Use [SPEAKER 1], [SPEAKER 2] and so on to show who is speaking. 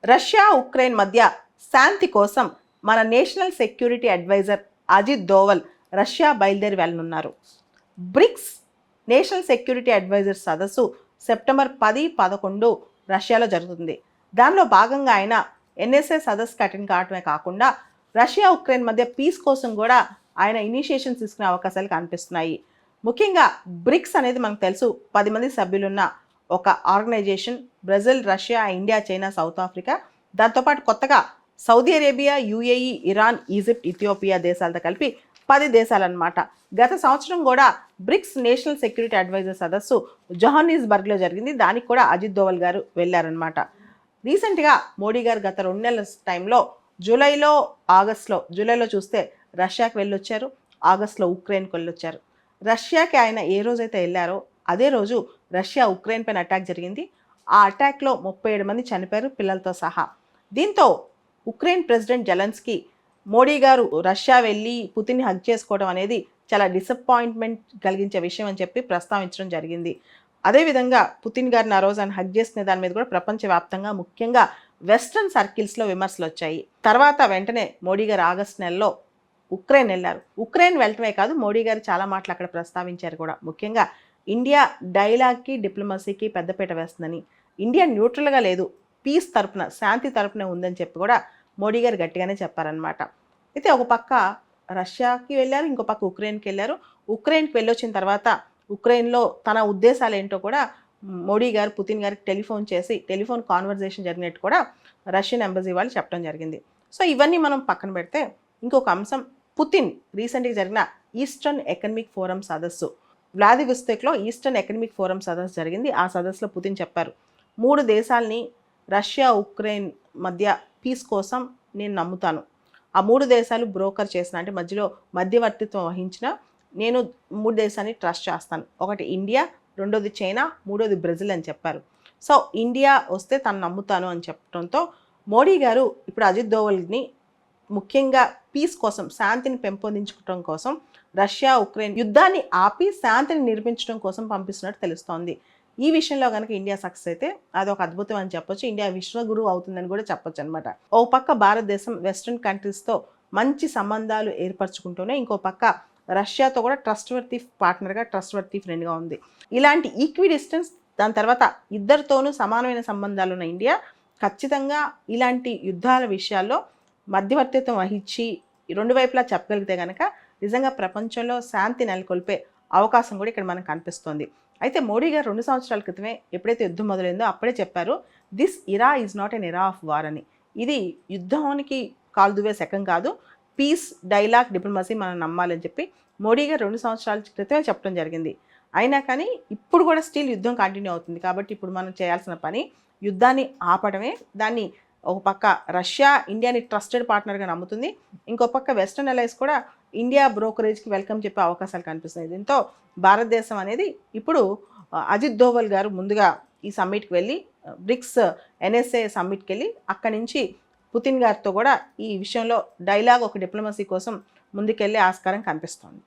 [SPEAKER 1] Russia Ukraine మధ్య శాంతి కోసం మన national security adviser Ajit Doval Russia బయలుదేరి వెళ్ళనున్నారు. బ్రిక్స్ నేషనల్ సెక్యూరిటీ అడ్వైజర్ సదస్సు సెప్టెంబర్ 10-11 రష్యాలో జరుగుతుంది. దానిలో భాగంగా ఆయన ఎన్ఎస్ఏ సదస్సుకి అటెండ్ కావటమే కాకుండా రష్యా ఉక్రెయిన్ మధ్య పీస్ కోసం కూడా ఆయన ఇనిషియేషన్ తీసుకునే అవకాశాలు కనిపిస్తున్నాయి. ముఖ్యంగా బ్రిక్స్ అనేది మనకు తెలుసు 10 మంది సభ్యులున్న ఒక organization. Brazil, Russia, India, China, South Africa, దాంతోపాటు కొత్తగా Saudi Arabia, UAE, Iran, Egypt, Ethiopia దేశాలతో కలిపి 10 దేశాలన్నమాట. గత సంవత్సరం కూడా బ్రిక్స్ నేషనల్ సెక్యూరిటీ అడ్వైజర్ సదస్సు జోహానిస్బర్గ్లో జరిగింది. దానికి కూడా అజిత్ దోవల్ గారు వెళ్ళారనమాట. రీసెంట్గా మోడీ గారు గత 2 నెలల టైంలో జూలైలో చూస్తే రష్యాకి వెళ్ళొచ్చారు, ఆగస్టులో ఉక్రెయిన్కి వెళ్ళొచ్చారు. రష్యాకి ఆయన ఏ రోజైతే వెళ్ళారో అదే రోజు రష్యా ఉక్రెయిన్ పైన అటాక్ జరిగింది. ఆ అటాక్లో 37 మంది చనిపోయారు, పిల్లలతో సహా. దీంతో ఉక్రెయిన్ ప్రెసిడెంట్ జెలెన్స్కీ మోడీ గారు రష్యా వెళ్ళి పుతిన్ని హగ్ చేసుకోవడం అనేది చాలా డిసప్పాయింట్మెంట్ కలిగించే విషయం అని చెప్పి ప్రస్తావించడం జరిగింది. అదేవిధంగా పుతిన్ గారిని ఆ రోజు ఆయన హగ్ చేసుకునే దాని మీద కూడా ప్రపంచవ్యాప్తంగా ముఖ్యంగా వెస్ట్రన్ సర్కిల్స్లో విమర్శలు వచ్చాయి. తర్వాత వెంటనే మోడీ గారు ఆగస్టు నెలలో ఉక్రెయిన్ వెళ్ళారు. ఉక్రెయిన్ వెళ్ళటమే కాదు, మోడీ గారు చాలా మాటలు అక్కడ ప్రస్తావించారు కూడా. ముఖ్యంగా ఇండియా డైలాగ్కి, డిప్లొమసీకి పెద్దపీట వేస్తుందని, ఇండియా న్యూట్రల్గా లేదు, పీస్ తరపున, శాంతి తరపున ఉందని చెప్పి కూడా మోడీ గారు గట్టిగానే చెప్పారనమాట. అయితే ఒక పక్క రష్యాకి వెళ్ళారు, ఇంకో పక్క ఉక్రెయిన్కి వెళ్ళారు. ఉక్రెయిన్కి వెళ్ళొచ్చిన తర్వాత ఉక్రెయిన్లో తన ఉద్దేశాలు ఏంటో కూడా మోడీ గారు పుతిన్ గారికి టెలిఫోన్ కాన్వర్జేషన్ జరిగినట్టు కూడా రష్యన్ ఎంబసీ వాళ్ళు చెప్పడం జరిగింది. సో ఇవన్నీ మనం పక్కన పెడితే ఇంకొక అంశం, పుతిన్ రీసెంట్గా జరిగిన ఈస్టర్న్ ఎకనమిక్ ఫోరం సదస్సు వ్లాదివొస్తోక్లో ఈస్టర్న్ ఎకనమిక్ ఫోరం సదస్సు జరిగింది. ఆ సదస్సులో పుతిన్ చెప్పారు, 3 దేశాలని రష్యా ఉక్రెయిన్ మధ్య పీస్ కోసం నేను నమ్ముతాను. ఆ 3 దేశాలు బ్రోకర్ చేసిన, అంటే మధ్యలో మధ్యవర్తిత్వం వహించిన నేను 3 దేశాన్ని ట్రస్ట్ చేస్తాను. ఒకటి ఇండియా, రెండోది చైనా, మూడోది బ్రెజిల్ అని చెప్పారు. సో ఇండియా వస్తే తను నమ్ముతాను అని చెప్పడంతో మోడీ గారు ఇప్పుడు అజిత్ దోవల్ని ముఖ్యంగా పీస్ కోసం, శాంతిని పెంపొందించుకోవడం కోసం, రష్యా ఉక్రెయిన్ యుద్ధాన్ని ఆపి శాంతిని నిర్మించడం కోసం పంపిస్తున్నట్టు తెలుస్తోంది. ఈ విషయంలో కనుక ఇండియా సక్సెస్ అయితే అదొక అద్భుతం అని చెప్పొచ్చు. ఇండియా విశ్వగురువు అవుతుందని కూడా చెప్పొచ్చు అనమాట. ఓ పక్క భారతదేశం వెస్ట్రన్ కంట్రీస్తో మంచి సంబంధాలు ఏర్పరచుకుంటూనే ఇంకో పక్క రష్యాతో కూడా ట్రస్ట్వర్తీ పార్ట్నర్గా, ట్రస్ట్వర్తీ ఫ్రెండ్గా ఉంది. ఇలాంటి ఈక్వి డిస్టెన్స్, దాని తర్వాత ఇద్దరితోనూ సమానమైన సంబంధాలు ఉన్న ఇండియా ఖచ్చితంగా ఇలాంటి యుద్ధాల విషయాల్లో మధ్యవర్తిత్వం వహించి 2 వైపులా చెప్పగలిగితే కనుక నిజంగా ప్రపంచంలో శాంతి నెలకొల్పే అవకాశం కూడా ఇక్కడ మనకు కనిపిస్తోంది. అయితే మోడీ గారు 2 సంవత్సరాల క్రితమే ఎప్పుడైతే యుద్ధం మొదలైందో అప్పుడే చెప్పారు, this Ira is not an Ira of war అని. ఇది యుద్ధానికి కాలు దువ్వే శకం కాదు, పీస్, డైలాగ్, డిప్లొమసీ మనం నమ్మాలని చెప్పి మోడీ గారు 2 సంవత్సరాల క్రితమే చెప్పడం జరిగింది. అయినా కానీ ఇప్పుడు కూడా స్టిల్ యుద్ధం కంటిన్యూ అవుతుంది. కాబట్టి ఇప్పుడు మనం చేయాల్సిన పని యుద్ధాన్ని ఆపడమే. దాన్ని ఒక పక్క రష్యా ఇండియాని ట్రస్టెడ్ పార్ట్నర్గా నమ్ముతుంది, ఇంకో పక్క వెస్టర్న్ అలైస్ కూడా ఇండియా బ్రోకరేజ్కి వెల్కమ్ చెప్పే అవకాశాలు కనిపిస్తున్నాయి. దీంతో భారతదేశం అనేది ఇప్పుడు అజిత్ దోవల్ గారు ముందుగా ఈ సమ్మిట్కి వెళ్ళి బ్రిక్స్ ఎన్ఎస్ఏ సమ్మిట్కి వెళ్ళి అక్కడి నుంచి పుతిన్ గారితో కూడా ఈ విషయంలో డైలాగ్, ఒక డిప్లొమసీ కోసం ముందుకెళ్ళే ఆస్కారం కనిపిస్తోంది.